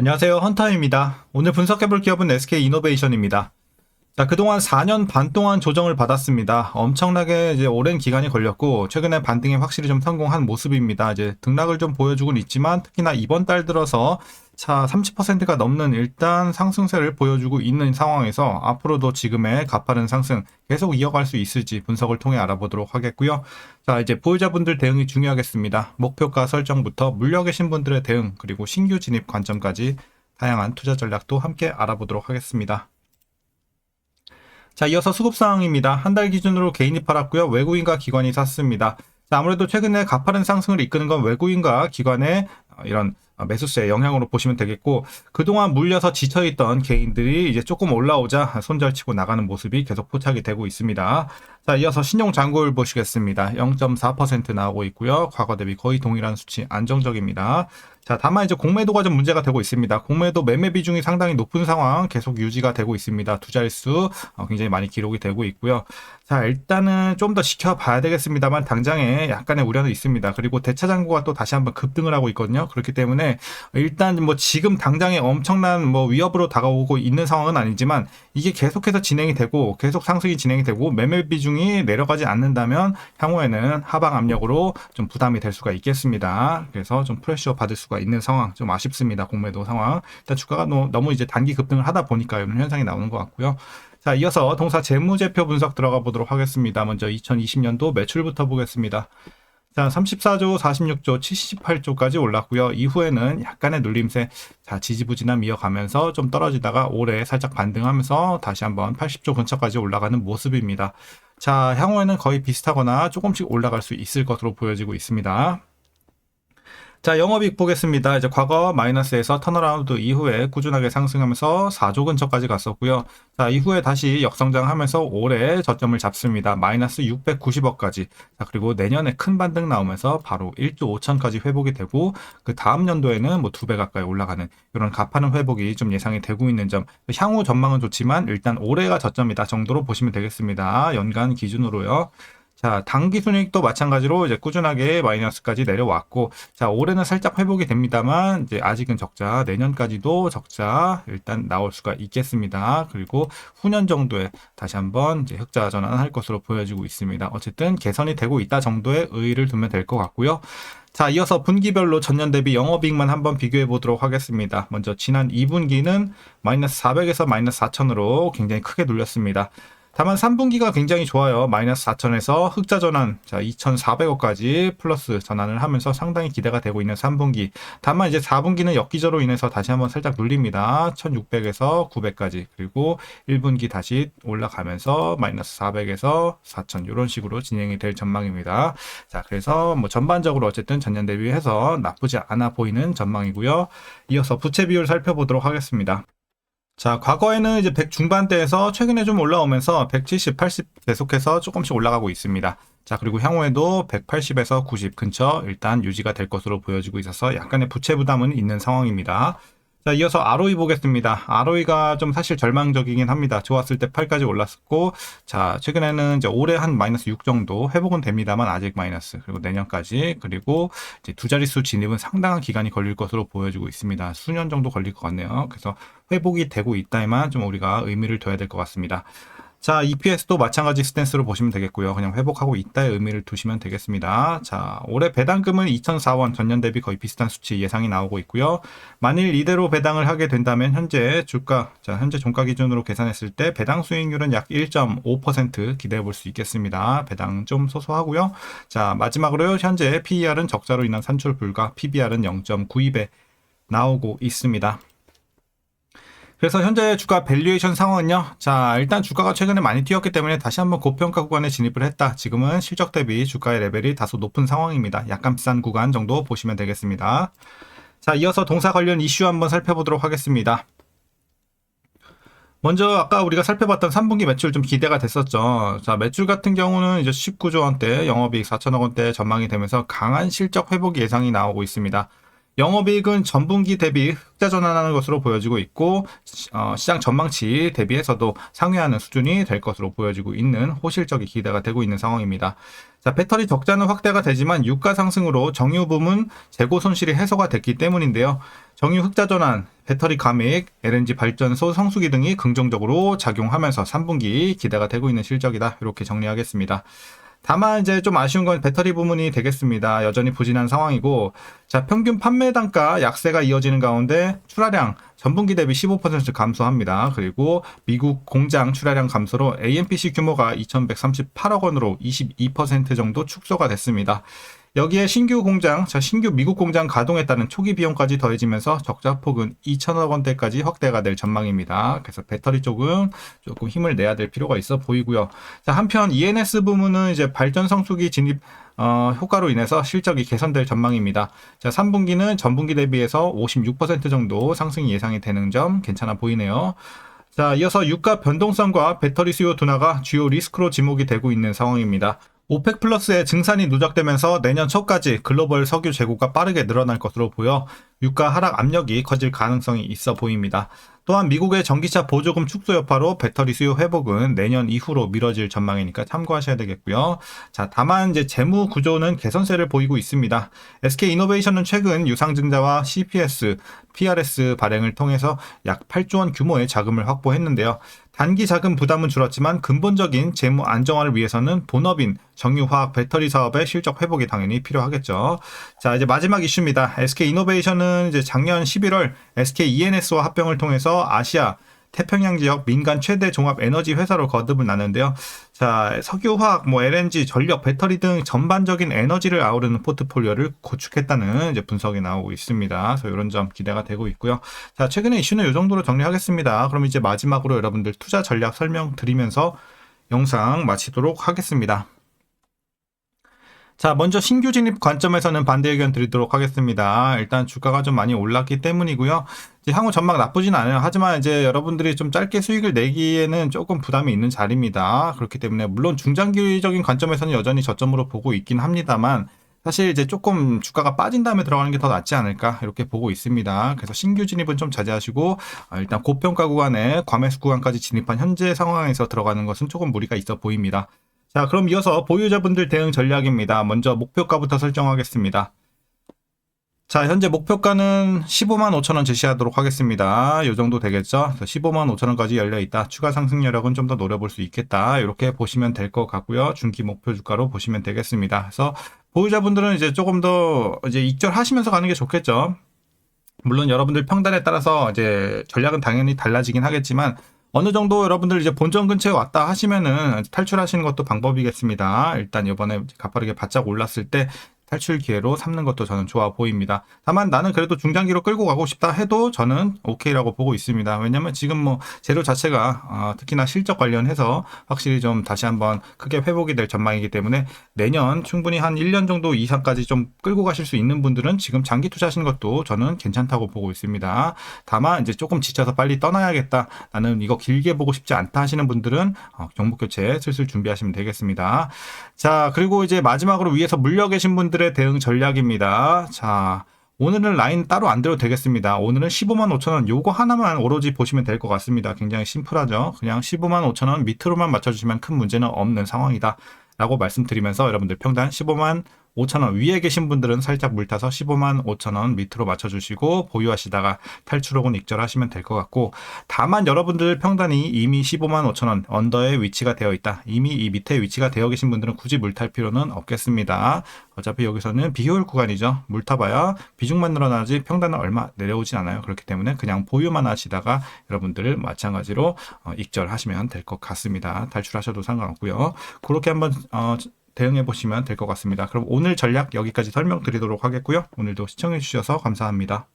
안녕하세요. 헌터입니다. 오늘 분석해볼 기업은 SK이노베이션입니다. 자, 그동안 4년 반 동안 조정을 받았습니다. 엄청나게 이제 오랜 기간이 걸렸고, 최근에 반등에 확실히 좀 성공한 모습입니다. 이제 등락을 좀 보여주곤 있지만, 특히나 이번 달 들어서 30%가 넘는 일단 상승세를 보여주고 있는 상황에서 앞으로도 지금의 가파른 상승 계속 이어갈 수 있을지 분석을 통해 알아보도록 하겠고요. 자, 이제 보유자분들 대응이 중요하겠습니다. 목표가 설정부터 물려 계신 분들의 대응, 그리고 신규 진입 관점까지 다양한 투자 전략도 함께 알아보도록 하겠습니다. 자, 이어서 수급상황입니다. 한 달 기준으로 개인이 팔았고요. 외국인과 기관이 샀습니다. 자, 아무래도 최근에 가파른 상승을 이끄는 건 외국인과 기관의 이런 매수세의 영향으로 보시면 되겠고, 그동안 물려서 지쳐있던 개인들이 이제 조금 올라오자 손절치고 나가는 모습이 계속 포착이 되고 있습니다. 자, 이어서 신용잔고율 보시겠습니다. 0.4% 나오고 있고요. 과거 대비 거의 동일한 수치, 안정적입니다. 자, 다만 이제 공매도가 좀 문제가 되고 있습니다. 공매도 매매 비중이 상당히 높은 상황 계속 유지가 되고 있습니다. 두 자릿수 굉장히 많이 기록이 되고 있고요. 자, 일단은 좀 더 지켜봐야 되겠습니다만 당장에 약간의 우려는 있습니다. 그리고 대차장고가 또 다시 한번 급등을 하고 있거든요. 그렇기 때문에 일단 뭐 지금 당장에 엄청난 뭐 위협으로 다가오고 있는 상황은 아니지만 이게 계속해서 진행이 되고 계속 상승이 진행이 되고 매매 비중이 내려가지 않는다면 향후에는 하방 압력으로 좀 부담이 될 수가 있겠습니다. 그래서 좀 프레셔 받을 수가 있는 상황, 좀 아쉽습니다. 공매도 상황. 일단 주가가 너무 이제 단기 급등을 하다 보니까 이런 현상이 나오는 것 같고요. 자, 이어서 동사 재무제표 분석 들어가 보도록 하겠습니다. 먼저 2020년도 매출부터 보겠습니다. 자, 34조, 46조, 78조까지 올랐고요. 이후에는 약간의 눌림세, 자, 지지부진함 이어가면서 좀 떨어지다가 올해 살짝 반등하면서 다시 한번 80조 근처까지 올라가는 모습입니다. 자, 향후에는 거의 비슷하거나 조금씩 올라갈 수 있을 것으로 보여지고 있습니다. 자, 영업이익 보겠습니다. 이제 과거 마이너스에서 턴어라운드 이후에 꾸준하게 상승하면서 4조 근처까지 갔었고요. 자, 이후에 다시 역성장하면서 올해 저점을 잡습니다. 마이너스 690억까지. 자, 그리고 내년에 큰 반등 나오면서 바로 1조 5천까지 회복이 되고, 그 다음 연도에는 뭐 2배 가까이 올라가는 이런 가파른 회복이 좀 예상이 되고 있는 점. 향후 전망은 좋지만 일단 올해가 저점이다 정도로 보시면 되겠습니다. 연간 기준으로요. 자, 당기 순이익도 마찬가지로 이제 꾸준하게 마이너스까지 내려왔고, 자, 올해는 살짝 회복이 됩니다만, 이제 아직은 적자, 내년까지도 적자 일단 나올 수가 있겠습니다. 그리고 후년 정도에 다시 한번 이제 흑자 전환할 것으로 보여지고 있습니다. 어쨌든 개선이 되고 있다 정도의 의의를 두면 될 것 같고요. 자, 이어서 분기별로 전년 대비 영업이익만 한번 비교해 보도록 하겠습니다. 먼저 지난 2분기는 마이너스 400에서 마이너스 4천으로 굉장히 크게 눌렸습니다. 다만 3분기가 굉장히 좋아요. 마이너스 4천에서 흑자 전환, 자, 2,400억까지 플러스 전환을 하면서 상당히 기대가 되고 있는 3분기. 다만 이제 4분기는 역기저로 인해서 다시 한번 살짝 눌립니다. 1,600에서 900까지. 그리고 1분기 다시 올라가면서 마이너스 400에서 4천 이런 식으로 진행이 될 전망입니다. 자, 그래서 뭐 전반적으로 어쨌든 전년 대비해서 나쁘지 않아 보이는 전망이고요. 이어서 부채 비율 살펴보도록 하겠습니다. 자, 과거에는 이제 100 중반대에서 최근에 좀 올라오면서 170, 80 계속해서 조금씩 올라가고 있습니다. 자, 그리고 향후에도 180에서 90 근처 일단 유지가 될 것으로 보여지고 있어서 약간의 부채 부담은 있는 상황입니다. 자, 이어서 ROE 보겠습니다. ROE가 좀 사실 절망적이긴 합니다. 좋았을 때 8까지 올랐었고, 자, 최근에는 이제 올해 한 마이너스 6 정도 회복은 됩니다만 아직 마이너스, 그리고 내년까지, 그리고 이제 두 자릿수 진입은 상당한 기간이 걸릴 것으로 보여지고 있습니다. 수년 정도 걸릴 것 같네요. 그래서 회복이 되고 있다에만 좀 우리가 의미를 둬야 될 것 같습니다. 자, EPS도 마찬가지 스탠스로 보시면 되겠고요. 그냥 회복하고 있다의 의미를 두시면 되겠습니다. 자, 올해 배당금은 2,004원, 전년 대비 거의 비슷한 수치 예상이 나오고 있고요. 만일 이대로 배당을 하게 된다면 현재 주가, 자, 현재 종가 기준으로 계산했을 때 배당 수익률은 약 1.5% 기대해 볼 수 있겠습니다. 배당 좀 소소하고요. 자, 마지막으로 현재 PER은 적자로 인한 산출 불가, PBR은 0.92배 나오고 있습니다. 그래서 현재 주가 밸류에이션 상황은요. 자, 일단 주가가 최근에 많이 뛰었기 때문에 다시 한번 고평가 구간에 진입을 했다. 지금은 실적 대비 주가의 레벨이 다소 높은 상황입니다. 약간 비싼 구간 정도 보시면 되겠습니다. 자, 이어서 동사 관련 이슈 한번 살펴보도록 하겠습니다. 먼저 아까 우리가 살펴봤던 3분기 매출 좀 기대가 됐었죠. 자, 매출 같은 경우는 이제 19조 원대, 영업이익 4천억 원대 전망이 되면서 강한 실적 회복 예상이 나오고 있습니다. 영업이익은 전분기 대비 흑자 전환하는 것으로 보여지고 있고, 시장 전망치 대비해서도 상회하는 수준이 될 것으로 보여지고 있는 호실적이 기대가 되고 있는 상황입니다. 자, 배터리 적자는 확대가 되지만 유가 상승으로 정유 부문 재고 손실이 해소가 됐기 때문인데요. 정유 흑자 전환 배터리 감액, LNG 발전소 성수기 등이 긍정적으로 작용하면서 3분기 기대가 되고 있는 실적이다. 이렇게 정리하겠습니다. 다만 이제 좀 아쉬운 건 배터리 부문이 되겠습니다. 여전히 부진한 상황이고, 자, 평균 판매 단가 약세가 이어지는 가운데 출하량 전분기 대비 15% 감소합니다. 그리고 미국 공장 출하량 감소로 AMPC 규모가 2,138억 원으로 22% 정도 축소가 됐습니다. 여기에 신규 공장, 신규 미국 공장 가동에 따른 초기 비용까지 더해지면서 적자폭은 2천억 원대까지 확대가 될 전망입니다. 그래서 배터리 쪽은 조금 힘을 내야 될 필요가 있어 보이고요. 자, 한편 ENS 부문은 이제 발전 성수기 진입 효과로 인해서 실적이 개선될 전망입니다. 자, 3분기는 전분기 대비해서 56% 정도 상승이 예상이 되는 점 괜찮아 보이네요. 자, 이어서 유가 변동성과 배터리 수요 둔화가 주요 리스크로 지목이 되고 있는 상황입니다. 오펙 플러스의 증산이 누적되면서 내년 초까지 글로벌 석유 재고가 빠르게 늘어날 것으로 보여 유가 하락 압력이 커질 가능성이 있어 보입니다. 또한 미국의 전기차 보조금 축소 여파로 배터리 수요 회복은 내년 이후로 미뤄질 전망이니까 참고하셔야 되겠고요. 자, 다만 이제 재무 구조는 개선세를 보이고 있습니다. SK이노베이션은 최근 유상증자와 CPS, PRS 발행을 통해서 약 8조 원 규모의 자금을 확보했는데요. 단기 자금 부담은 줄었지만 근본적인 재무 안정화를 위해서는 본업인 정유화학 배터리 사업의 실적 회복이 당연히 필요하겠죠. 자, 이제 마지막 이슈입니다. SK이노베이션은 이제 작년 11월 SKENS와 합병을 통해서 아시아 태평양 지역 민간 최대 종합 에너지 회사로 거듭을 나는데요. 자, 석유화학, LNG, 전력, 배터리 등 전반적인 에너지를 아우르는 포트폴리오를 구축했다는 이제 분석이 나오고 있습니다. 그래서 이런 점 기대가 되고 있고요. 자, 최근의 이슈는 이 정도로 정리하겠습니다. 그럼 이제 마지막으로 여러분들 투자 전략 설명드리면서 영상 마치도록 하겠습니다. 자, 먼저 신규 진입 관점에서는 반대 의견 드리도록 하겠습니다. 일단 주가가 좀 많이 올랐기 때문이고요. 이제 향후 전망 나쁘진 않아요. 하지만 이제 여러분들이 좀 짧게 수익을 내기에는 조금 부담이 있는 자리입니다. 그렇기 때문에 물론 중장기적인 관점에서는 여전히 저점으로 보고 있긴 합니다만 사실 이제 조금 주가가 빠진 다음에 들어가는 게 더 낫지 않을까 이렇게 보고 있습니다. 그래서 신규 진입은 좀 자제하시고 일단 고평가 구간에 과매수 구간까지 진입한 현재 상황에서 들어가는 것은 조금 무리가 있어 보입니다. 자, 그럼 이어서 보유자분들 대응 전략입니다. 먼저 목표가부터 설정하겠습니다. 자, 현재 목표가는 15만 5천 원 제시하도록 하겠습니다. 이 정도 되겠죠? 15만 5천 원까지 열려있다. 추가 상승 여력은 좀 더 노려볼 수 있겠다. 이렇게 보시면 될 것 같고요. 중기 목표 주가로 보시면 되겠습니다. 그래서 보유자분들은 이제 조금 더 이제 익절하시면서 가는 게 좋겠죠. 물론 여러분들 평단에 따라서 이제 전략은 당연히 달라지긴 하겠지만 어느 정도 여러분들 이제 본전 근처에 왔다 하시면은 탈출하시는 것도 방법이겠습니다. 일단 이번에 가파르게 바짝 올랐을 때 탈출 기회로 삼는 것도 저는 좋아 보입니다. 다만 나는 그래도 중장기로 끌고 가고 싶다 해도 저는 오케이라고 보고 있습니다. 왜냐면 지금 재료 자체가 특히나 실적 관련해서 확실히 좀 다시 한번 크게 회복이 될 전망이기 때문에 내년 충분히 한 1년 정도 이상까지 좀 끌고 가실 수 있는 분들은 지금 장기 투자하시는 것도 저는 괜찮다고 보고 있습니다. 다만 이제 조금 지쳐서 빨리 떠나야겠다, 나는 이거 길게 보고 싶지 않다 하시는 분들은 종목 교체 슬슬 준비하시면 되겠습니다. 자, 그리고 이제 마지막으로 위에서 물려 계신 분들의 대응 전략입니다. 자, 오늘은 라인 따로 안 들어도 되겠습니다. 오늘은 15만 5천 원 요거 하나만 오로지 보시면 될 것 같습니다. 굉장히 심플하죠. 그냥 15만 5천 원 밑으로만 맞춰주시면 큰 문제는 없는 상황이다 라고 말씀드리면서 여러분들 평단 15만 5천 원 위에 계신 분들은 살짝 물타서 15만 5천 원 밑으로 맞춰주시고 보유하시다가 탈출 혹은 익절하시면 될 것 같고, 다만 여러분들 평단이 이미 15만 5천 원 언더에 위치가 되어 있다, 이미 이 밑에 위치가 되어 계신 분들은 굳이 물탈 필요는 없겠습니다. 어차피 여기서는 비효율 구간이죠. 물타봐야 비중만 늘어나지 평단은 얼마 내려오진 않아요. 그렇기 때문에 그냥 보유만 하시다가 여러분들 마찬가지로 익절하시면 될 것 같습니다. 탈출하셔도 상관없고요. 그렇게 한번 대응해 보시면 될 것 같습니다. 그럼 오늘 전략 여기까지 설명드리도록 하겠고요. 오늘도 시청해 주셔서 감사합니다.